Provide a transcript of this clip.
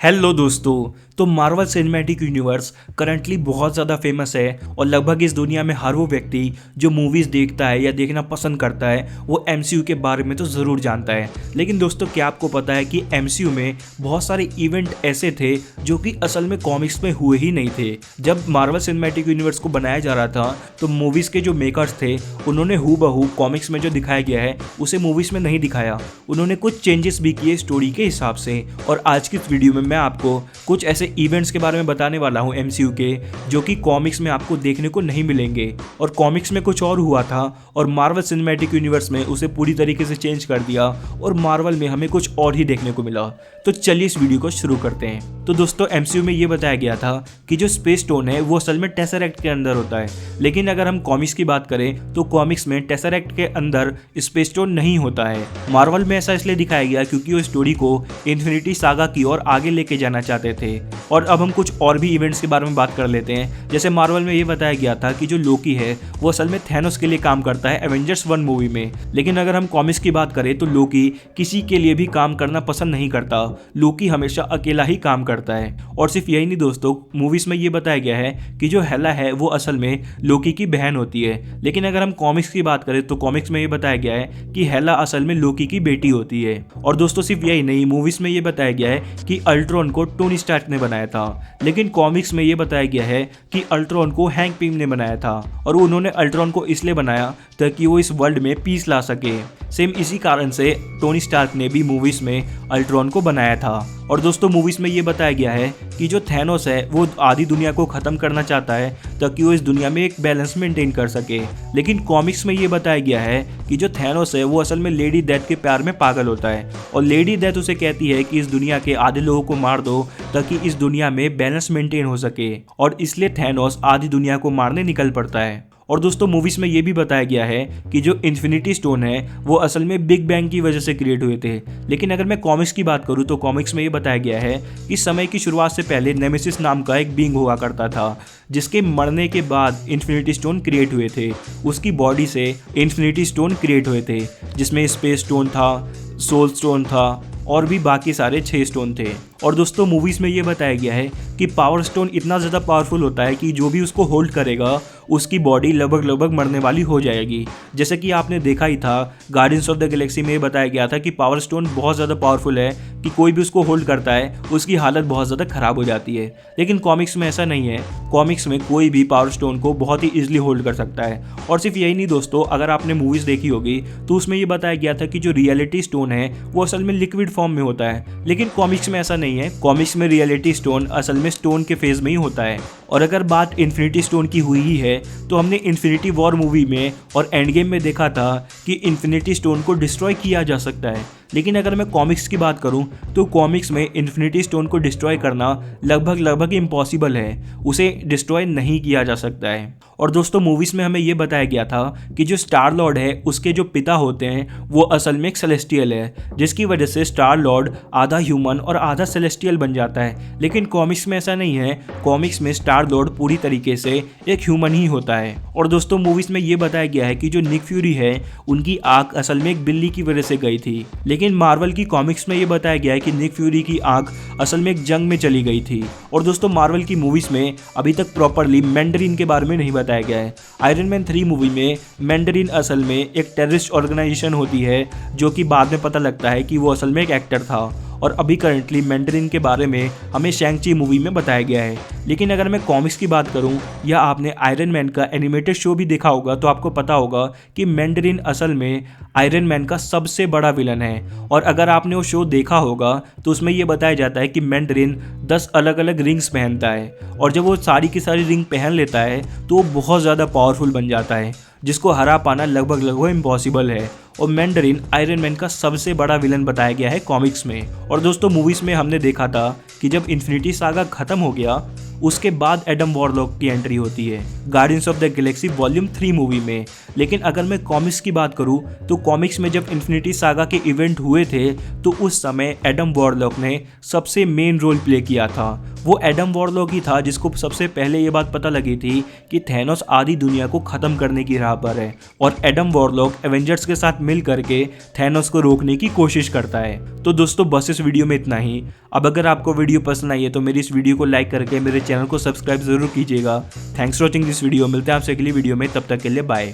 Hello दोस्तों। तो Marvel cinematic universe currently बहुत ज़्यादा फेमस है और लगभग इस दुनिया में हर वो व्यक्ति जो मूवीज़ देखता है या देखना पसंद करता है वो एमसीयू के बारे में तो ज़रूर जानता है। लेकिन दोस्तों, क्या आपको पता है कि एमसीयू में बहुत सारे इवेंट ऐसे थे जो कि असल में कॉमिक्स में हुए ही नहीं थे। जब मार्वल सिनेमैटिक यूनिवर्स को बनाया जा रहा था तो मूवीज़ के जो मेकर्स थे उन्होंने हूबहू कॉमिक्स में जो दिखाया गया है उसे मूवीज़ में नहीं दिखाया। उन्होंने कुछ चेंजेस भी किए स्टोरी के हिसाब से। और आज की इस वीडियो में मैं आपको कुछ ऐसे इवेंट्स के बारे में बताने वाला हूं एमसीयू के, जो कि कॉमिक्स में आपको देखने को नहीं मिलेंगे। और कॉमिक्स में कुछ और हुआ था और मार्वल सिनेमैटिक यूनिवर्स में उसे पूरी तरीके से चेंज कर दिया और मार्वल में हमें कुछ और ही देखने को मिला। तो चलिए इस वीडियो को शुरू करते हैं। तो दोस्तों, एमसीयू में ये बताया गया था कि जो स्पेस स्टोन है वो असल में टेसरैक्ट के अंदर होता है। लेकिन अगर हम कॉमिक्स की बात करें तो कॉमिक्स में टेसरैक्ट के अंदर स्पेस स्टोन नहीं होता है। मार्वल में ऐसा इसलिए दिखाया गया क्योंकि वो स्टोरी को इन्फिनिटी सागा की ओर आगे लेके जाना चाहते थे। और अब हम कुछ और भी इवेंट्स के बारे में बात कर लेते हैं। जैसे मार्वल में ये बताया गया था कि जो लोकी है वो असल में थैनोस के लिए काम करता है एवेंजर्स 1 मूवी में। लेकिन अगर हम कॉमिक्स की बात करें तो लोकी किसी के लिए भी काम करना पसंद नहीं करता। लोकी हमेशा अकेला ही काम करता है। और सिर्फ यही नहीं दोस्तों, मूवीज में ये बताया गया है कि जो हेला है वो असल में लोकी की बहन होती है। लेकिन अगर हम कॉमिक्स की बात करें तो कॉमिक्स में ये बताया गया है कि हेला असल में लोकी की बेटी होती है। और दोस्तों, सिर्फ यही नहीं, मूवीज में ये बताया गया है कि अल्ट्रॉन को टोनी स्टार्क ने बनाया था। लेकिन कॉमिक्स में ये बताया गया है कि अल्ट्रॉन को हैंक पिम ने बनाया था। और उन्होंने अल्ट्रॉन को इसलिए बनाया ताकि वो इस वर्ल्ड में पीस ला सके। सेम इसी कारण से टोनी स्टार्क ने भी मूवीज में अल्ट्रॉन को बनाया था। और दोस्तों, मूवीज में ये बताया गया है कि जो थैनोस है वो आधी दुनिया को खत्म करना चाहता है ताकि वो इस दुनिया में एक बैलेंस मेंटेन कर सके। लेकिन कॉमिक्स में ये बताया गया है कि जो थैनोस है वो असल में लेडी डेथ के प्यार में पागल होता है। और लेडी डेथ उसे कहती है कि इस दुनिया के आधे लोगों को मार दो ताकि इस दुनिया में बैलेंस मेंटेन हो सके। और इसलिए थैनोस आधी दुनिया को मारने निकल पड़ता है। और दोस्तों, मूवीज में ये भी बताया गया है कि जो इन्फिनिटी स्टोन है वो असल में बिग बैंग की वजह से क्रिएट हुए थे। लेकिन अगर मैं कॉमिक्स की बात करूँ तो कॉमिक्स में ये बताया गया है कि समय की शुरुआत से पहले नेमेसिस नाम का एक बींग हुआ करता था, जिसके मरने के बाद इन्फिनिटी स्टोन क्रिएट हुए थे। उसकी बॉडी से इन्फिनिटी स्टोन क्रिएट हुए थे, जिसमें स्पेस स्टोन था, सोल स्टोन था और भी बाकी सारे 6 स्टोन थे। और दोस्तों, मूवीज में ये बताया गया है कि पावर स्टोन इतना ज़्यादा पावरफुल होता है कि जो भी उसको होल्ड करेगा उसकी बॉडी लगभग मरने वाली हो जाएगी। जैसे कि आपने देखा ही था, गार्डियंस ऑफ द गैलेक्सी में बताया गया था कि पावर स्टोन बहुत ज़्यादा पावरफुल है कि कोई भी उसको होल्ड करता है उसकी हालत बहुत ज़्यादा ख़राब हो जाती है। लेकिन कॉमिक्स में ऐसा नहीं है। कॉमिक्स में कोई भी पावर स्टोन को बहुत ही ईजिली होल्ड कर सकता है। और सिर्फ यही नहीं दोस्तों, अगर आपने मूवीज़ देखी होगी तो उसमें ये बताया गया था कि जो रियलिटी स्टोन है वो असल में लिक्विड फॉर्म में होता है। लेकिन कॉमिक्स में ऐसा नहीं है। कॉमिक्स में रियलिटी स्टोन असल में स्टोन के फेज में ही होता है। और अगर बात इन्फिनिटी स्टोन की हुई ही है तो हमने इन्फिनिटी वॉर मूवी में और एंड गेम में देखा था कि इन्फिनिटी स्टोन को डिस्ट्रॉय किया जा सकता है। लेकिन अगर मैं कॉमिक्स की बात करूं तो कॉमिक्स में इन्फिनिटी स्टोन को डिस्ट्रॉय करना लगभग इम्पॉसिबल है। उसे डिस्ट्रॉय नहीं किया जा सकता है। और दोस्तों, मूवीज में हमें यह बताया गया था कि जो स्टार लॉर्ड है उसके जो पिता होते हैं वो असल में एक सेलेस्टियल है, जिसकी वजह से स्टार लॉर्ड आधा ह्यूमन और आधा सेलेस्टियल बन जाता है। लेकिन कॉमिक्स में ऐसा नहीं है। कॉमिक्स में स्टार लॉर्ड पूरी तरीके से एक ह्यूमन ही होता है। और दोस्तों, मूवीज में ये बताया गया है कि जो निक फ्यूरी है उनकी आंख असल में एक बिल्ली की वजह से गई थी। लेकिन मार्वल की कॉमिक्स में ये बताया गया है कि निक फ्यूरी की आंख असल में एक जंग में चली गई थी। और दोस्तों, मार्वल की मूवीज में अभी तक प्रॉपरली मैंडरिन के बारे में नहीं बताया गया है। आयरन मैन 3 मूवी में मैंडरिन असल में एक टेररिस्ट ऑर्गेनाइजेशन होती है, जो कि बाद में पता लगता है कि वो असल में एक एक्टर था। और अभी करंटली मैंडरिन के बारे में हमें शैंग-ची मूवी में बताया गया है। लेकिन अगर मैं कॉमिक्स की बात करूं या आपने आयरन मैन का एनिमेटेड शो भी देखा होगा तो आपको पता होगा कि मैंडरिन असल में आयरन मैन का सबसे बड़ा विलन है। और अगर आपने वो शो देखा होगा तो उसमें ये बताया जाता है कि मैंडरिन 10 अलग अलग रिंग्स पहनता है। और जब वो सारी की सारी रिंग पहन लेता है तो वो बहुत ज़्यादा पावरफुल बन जाता है, जिसको हरा पाना लगभग इम्पॉसिबल है। और मैंडरिन आयरन मैन का सबसे बड़ा विलन बताया गया है कॉमिक्स में। और दोस्तों, मूवीज में हमने देखा था कि जब इन्फिनिटी सागा खत्म हो गया उसके बाद एडम वॉरलॉक की एंट्री होती है guardians of the Galaxy volume 3 movie में। लेकिन अगर मैं कॉमिक्स की बात करूं तो कॉमिक्स में जब इन्फिनिटी सागा के इवेंट हुए थे तो उस समय एडम वॉरलॉक ने सबसे मेन रोल प्ले किया था। वो एडम वॉरलॉक ही था जिसको सबसे पहले ये बात पता लगी थी कि थैनोस आधी दुनिया को खत्म करने की राह पर है और एडम वॉरलॉक एवेंजर्स के साथ मिल करके थैनोस को रोकने की कोशिश करता है। तो दोस्तों बस इस वीडियो में इतना ही। अब अगर आपको वीडियो पसंद आई है तो मेरी इस वीडियो को लाइक करके मेरे चैनल को सब्सक्राइब जरूर कीजिएगा। Thanks for watching this video. मिलते हैं आपसे अगली वीडियो में, तब तक के लिए बाय।